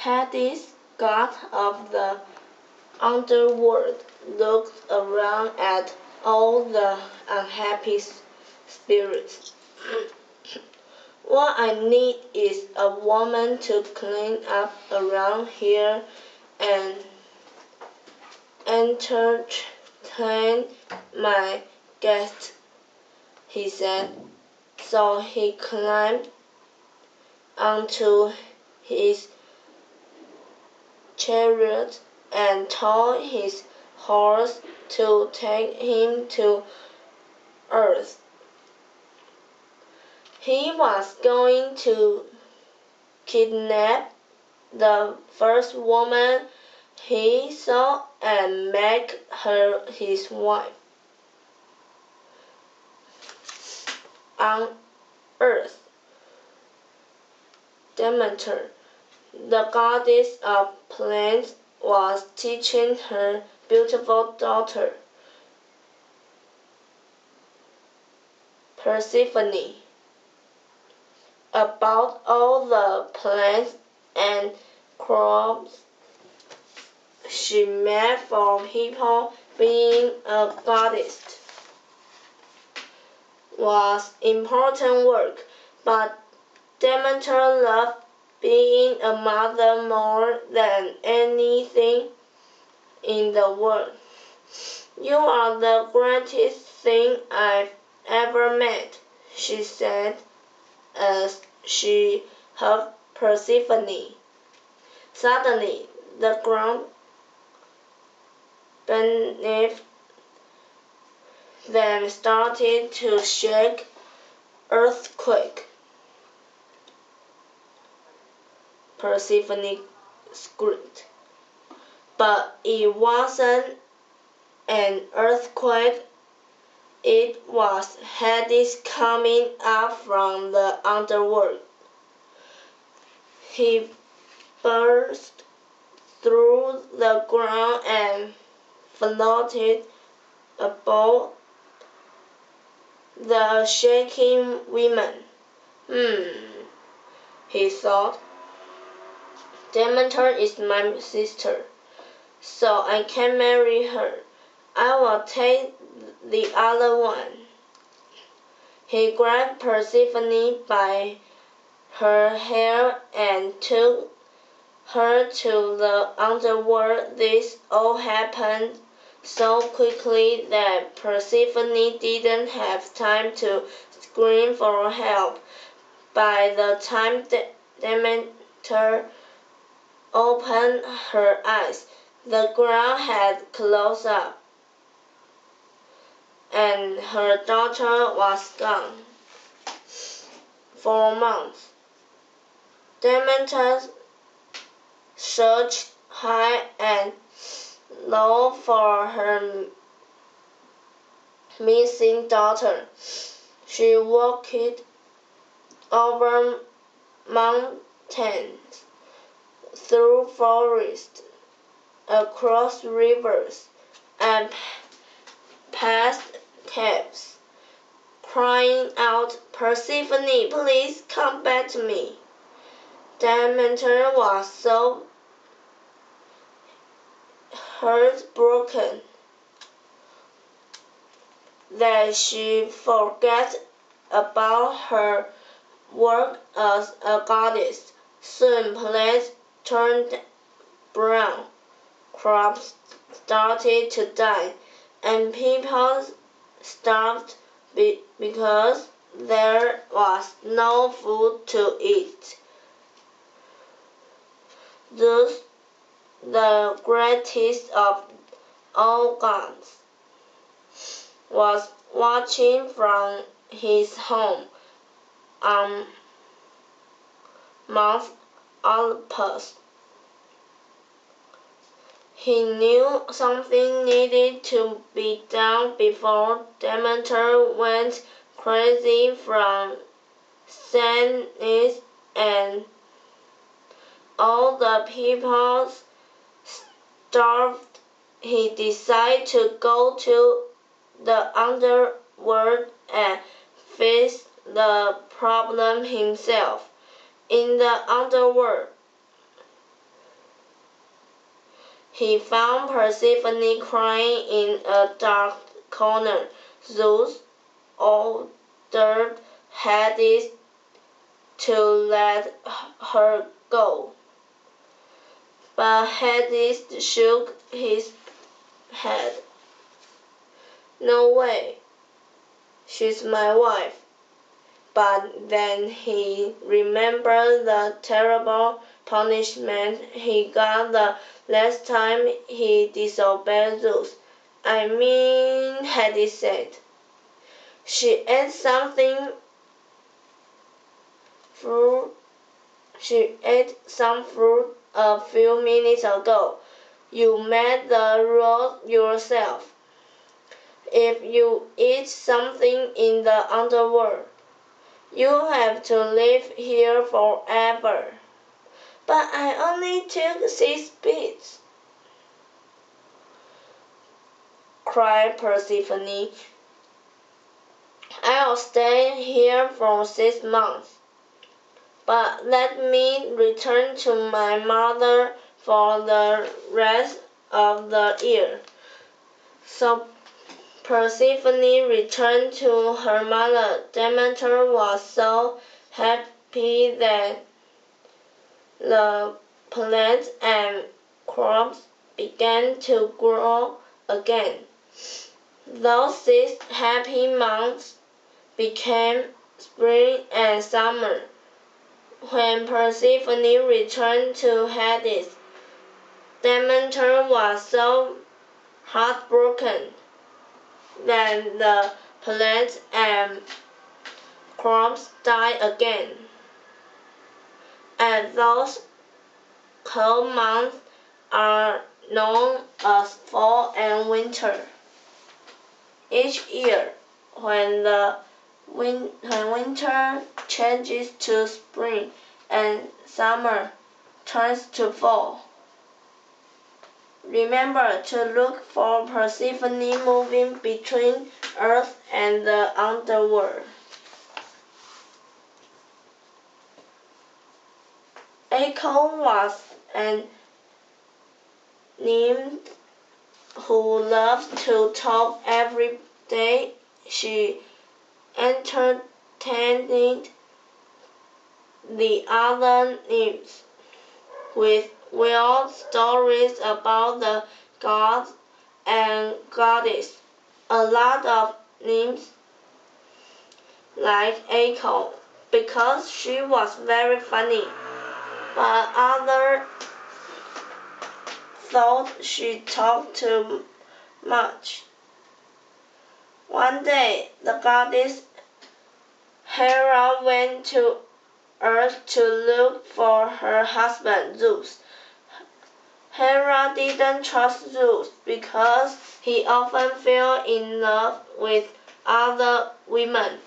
Hades, god of the underworld, looked around at all the unhappy spirits. What I need is a woman to clean up around here and entertain my guests, he said. So he climbed onto his chariot and told his horse to take him to earth. He was going to kidnap the first woman he saw and make her his wife. On earth, Demeter, the goddess of plants, was teaching her beautiful daughter, Persephone, about all the plants and crops she made for people. Being a goddess was important work, but Demeter loved being a mother more than anything in the world. You are the greatest thing I've ever met, she said as she hugged Persephone. Suddenly, the ground beneath them started to shake. Earthquake, Persephone screamed. But it wasn't an earthquake. It was Hades coming up from the underworld. He burst through the ground and floated above the shaking women. He thought. Demeter is my sister, so I can marry her. I will take the other one. He grabbed Persephone by her hair and took her to the underworld. This all happened so quickly that Persephone didn't have time to scream for help. By the time Demeter opened her eyes, the ground had closed up, and her daughter was gone. For months, Demeter searched high and low for her missing daughter. She walked over mountains, through forests, across rivers, and past caves, crying out, Persephone, please come back to me. Demeter was so heartbroken that she forgot about her work as a goddess. Soon plants turned brown, crops started to die, and people starved because there was no food to eat. Thus, the greatest of all gods was watching from his home on Mount Olympus. He knew something needed to be done before Demeter went crazy from sadness and all the people starved. He decided to go to the underworld and face the problem himself. In the underworld, he found Persephone crying in a dark corner. Zeus ordered Hades to let her go. But Hades shook his head. "No way. She's my wife." But then he remembered the terrible punishment he got the last time he disobeyed Zeus. "I mean," Hades said, "she ate some fruit a few minutes ago. You made the rules yourself. If you eat something in the underworld, you have to live here forever." "But I only took 6 bits," cried Persephone. "I'll stay here for 6 months. But let me return to my mother for the rest of the year." So Persephone returned to her mother. Demeter was so happy that the plants and crops began to grow again. Those 6 happy months became spring and summer. When Persephone returned to Hades, Demeter was so heartbroken that the plants and crops died again. And those cold months are known as fall and winter. Each year, when winter changes to spring and summer turns to fall, remember to look for Persephone moving between Earth and the underworld. Echo was an nymph who loved to talk every day. She entertained the other nymphs with wild stories about the gods and goddesses. A lot of nymphs liked Echo because she was very funny, but others thought she talked too much. One day, the goddess Hera went to Earth to look for her husband Zeus. Hera didn't trust Zeus because he often fell in love with other women.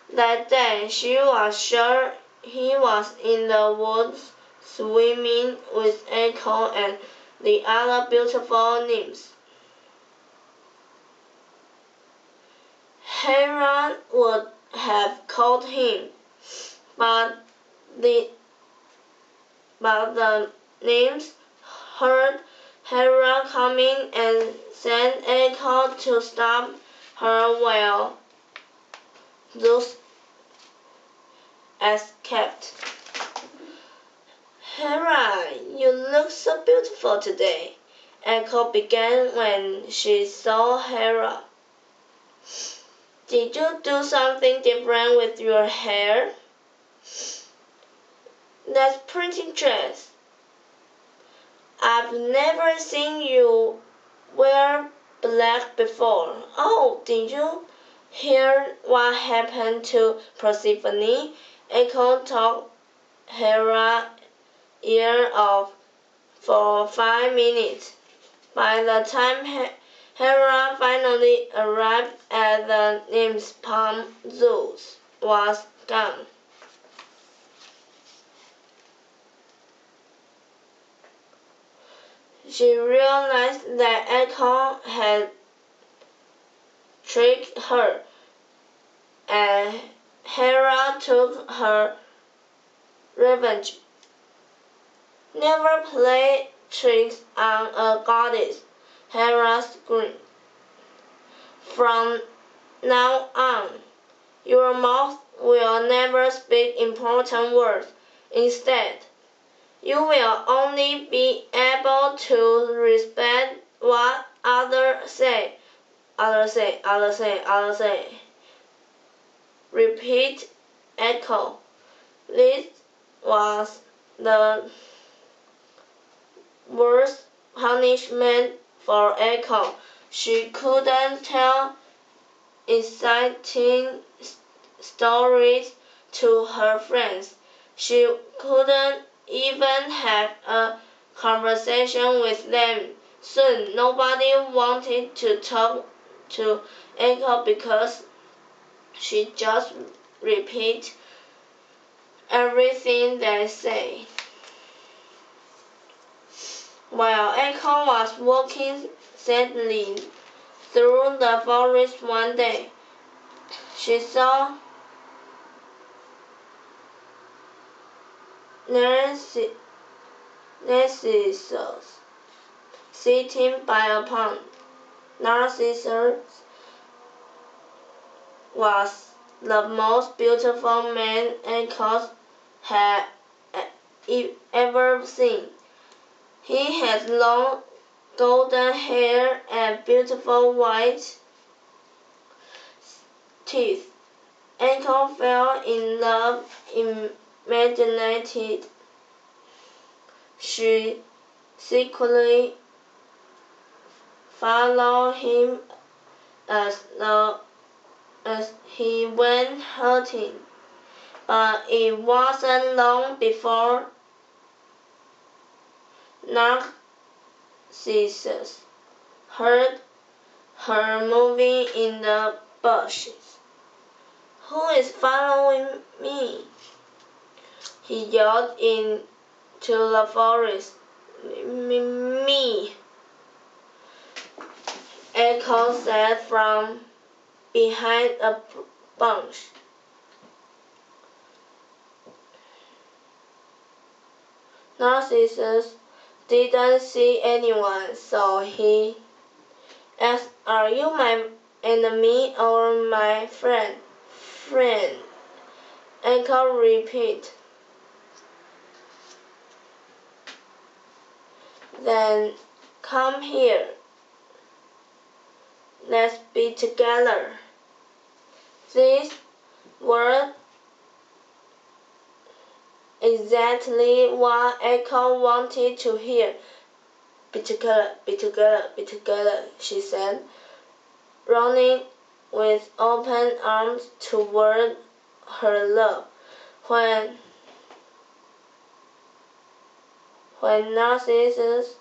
That day, she was sure he was in the woods swimming with Echo and the other beautiful nymphs. Hera would have caught him, but the nymphs heard Hera coming and sent Echo to stop her while Zeus escaped. "Hera, you look so beautiful today," Echo began when she saw Hera. "Did you do something different with your hair? That pretty dress. I've never seen you wear black before. Oh, did you hear what happened to Persephone?" Echo talked Hera's ear off for 5 minutes. By the time Hera finally arrived at the nymph's palm, Zeus was gone. She realized that Echo had tricked her, and Hera took her revenge. "Never play tricks on a goddess, Hera screamed. From now on, your mouth will never speak important words. Instead, you will only be able to respect what others say. Others say, others say, others say. Repeat echo. This was the worst punishment for Echo. She couldn't tell exciting stories to her friends. She couldn't even have a conversation with them. Soon, nobody wanted to talk to Echo because she just repeated everything they say. While Echo was walking sadly through the forest one day, she saw Narcissus sitting by a pond. Narcissus was the most beautiful man Echo had ever seen. He had long golden hair and beautiful white teeth. Echo fell in love immediately. She secretly followed him as he went hunting, but it wasn't long before Narcissus heard her moving in the bushes. "Who is following me?" he yelled into the forest. "Me," Echo said from behind a bush. Narcissus didn't see anyone, so he asked, "Are you my enemy or my friend?" "Friend," Echo repeated. "Then come here. Let's be together." These were exactly what Echo wanted to hear. "Be together, be together, be together," she said, running with open arms toward her love. When Narcissus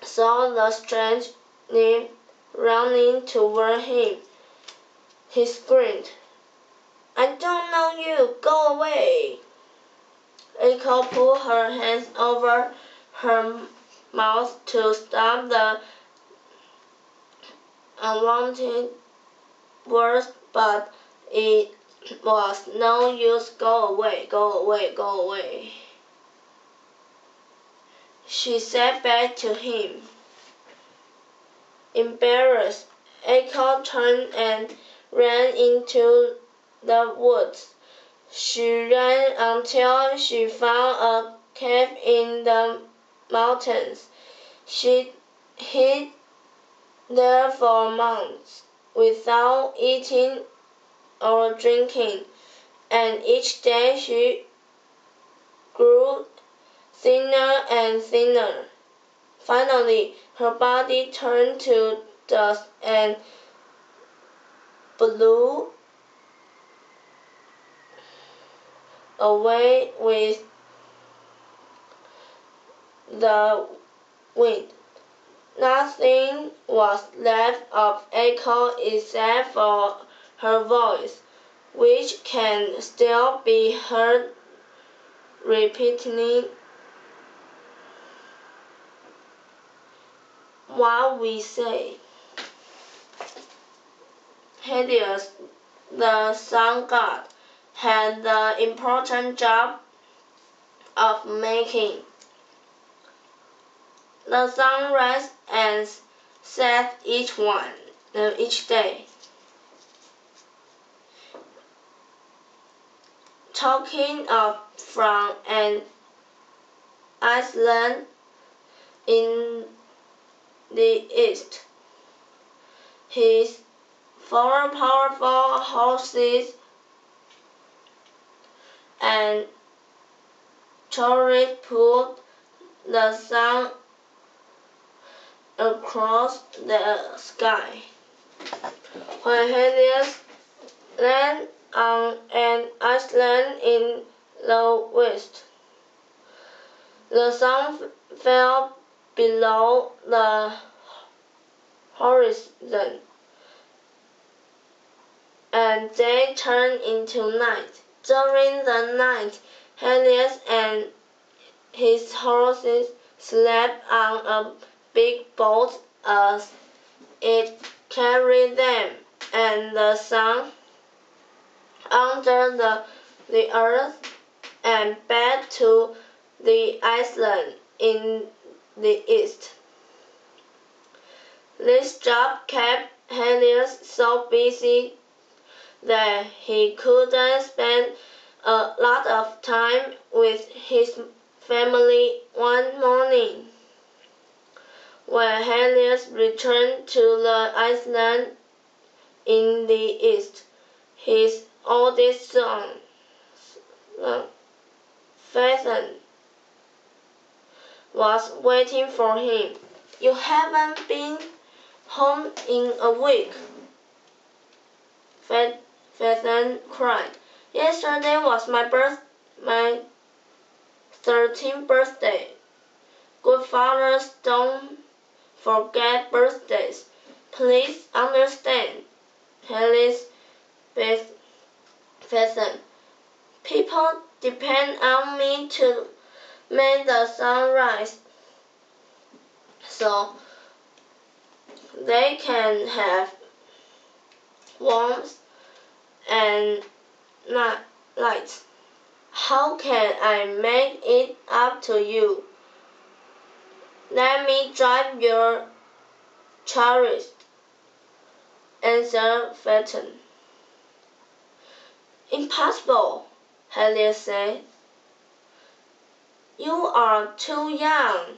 saw the strange nymph running toward him, he screamed, "I don't know you! Go away!" Echo put her hands over her mouth to stop the unwanted words, but it was no use. "Go away, go away, go away," she said back to him. Embarrassed, Echo turned and ran into the woods. She ran until she found a cave in the mountains. She hid there for months without eating or drinking, and each day she grew thinner and thinner. Finally, her body turned to dust and blew away with the wind. Nothing was left of Echo except for her voice, which can still be heard repeating what we say. Helios, the sun god, had the important job of making the sunrise and set each day. Talking of from an island in the east, his 4 powerful horses and chariot pulled the sun across the sky. When Helios landed on an island in the west, the sun fell below the horizon, and day turned into night. During the night, Helios and his horses slept on a big boat as it carried them and the sun under the earth and back to the island in the east. This job kept Helios so busy that he couldn't spend a lot of time with his family. One morning, when Helios returned to the island in the east, his oldest son, Phaethon, was waiting for him. "You haven't been home in a week," Phaethon cried. "Yesterday was my 13th birthday. Good fathers don't forget birthdays. Please understand," Helios begged Phaethon. "People depend on me to make the sun rise so they can have warmth and light. How can I make it up to you?" "Let me drive your chariot," answered Phaethon. "Impossible," Helios said. "You are too young.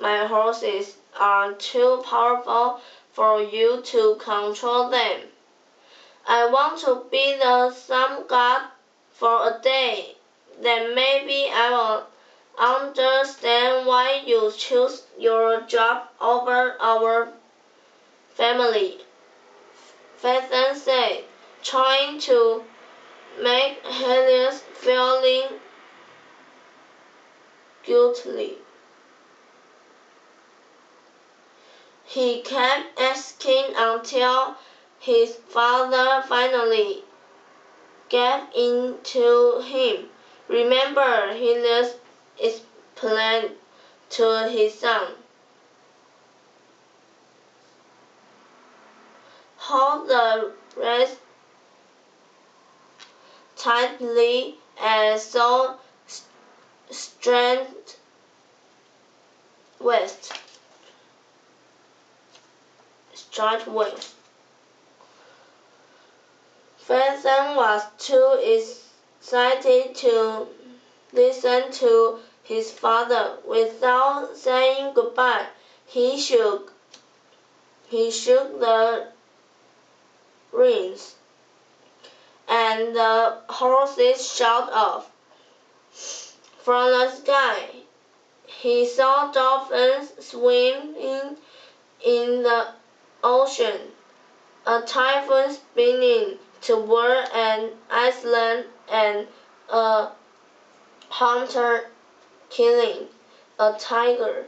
My horses are too powerful for you to control them. I want to be the sun god for a day. Then maybe I will understand why you choose your job over our family," Phaethon said, trying to make Helios feeling guilty. He kept asking until his father finally gave in to him. "Remember," Helios explained to his son, "hold the reins tightly and so straight west." Phaethon was too excited to listen to his father. Without saying goodbye, he shook the reins, and the horses shot off. From the sky, he saw dolphins swimming in the ocean, a typhoon spinning toward an island, and a hunter killing a tiger.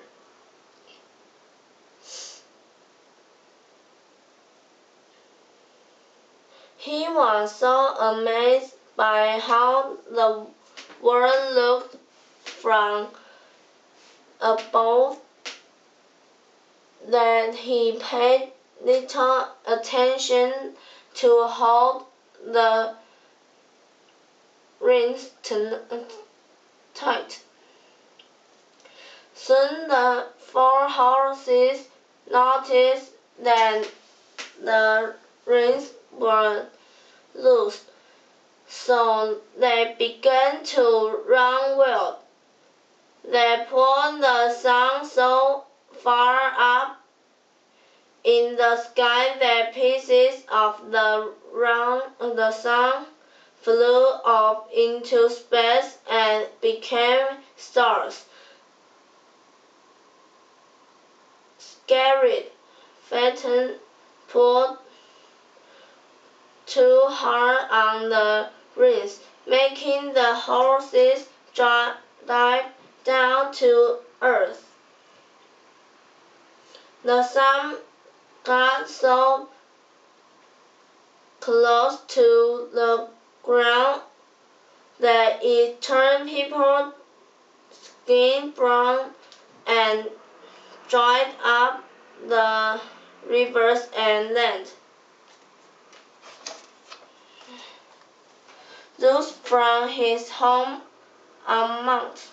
He was so amazed by how the world looked from above that he paid little attention to hold the reins tight. Soon the 4 horses noticed that the reins were loose, so they began to run wild. They pulled the sun so far up in the sky that pieces of the sun flew off into space and became stars. Scared, Phaeton pulled too hard on the reins, making the horses dive down to earth. The sun got so close to the ground that it turned people's skin brown and dried up the rivers and land. Zeus from his home on Mount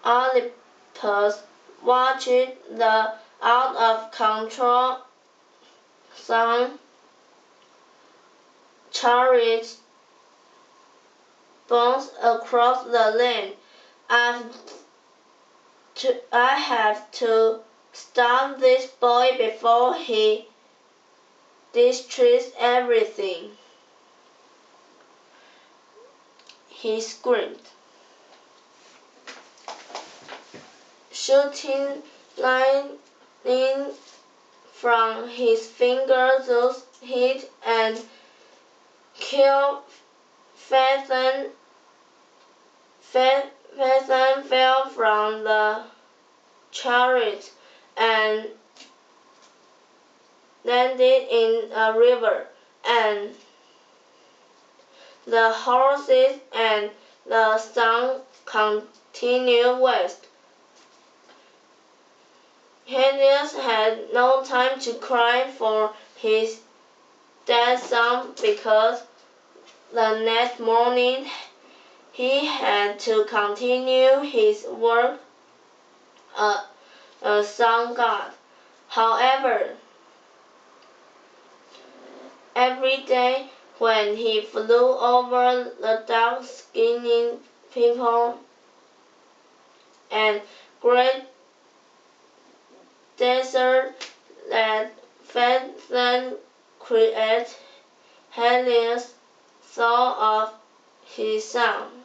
Olympus watched the out-of-control sun chariot bounce across the land. I have to stop this boy before he destroys everything, he screamed. Shooting lightning from his fingers, Zeus hit and killed Phaeton. Phaeton fell from the chariot and landed in a river, and the horses and the sun continued west. Helios had no time to cry for his dead son because the next morning he had to continue his work as a sun god. However, every day when he flew over the dark-skinned people and great desert that Phaeton created, Helios thought of his son.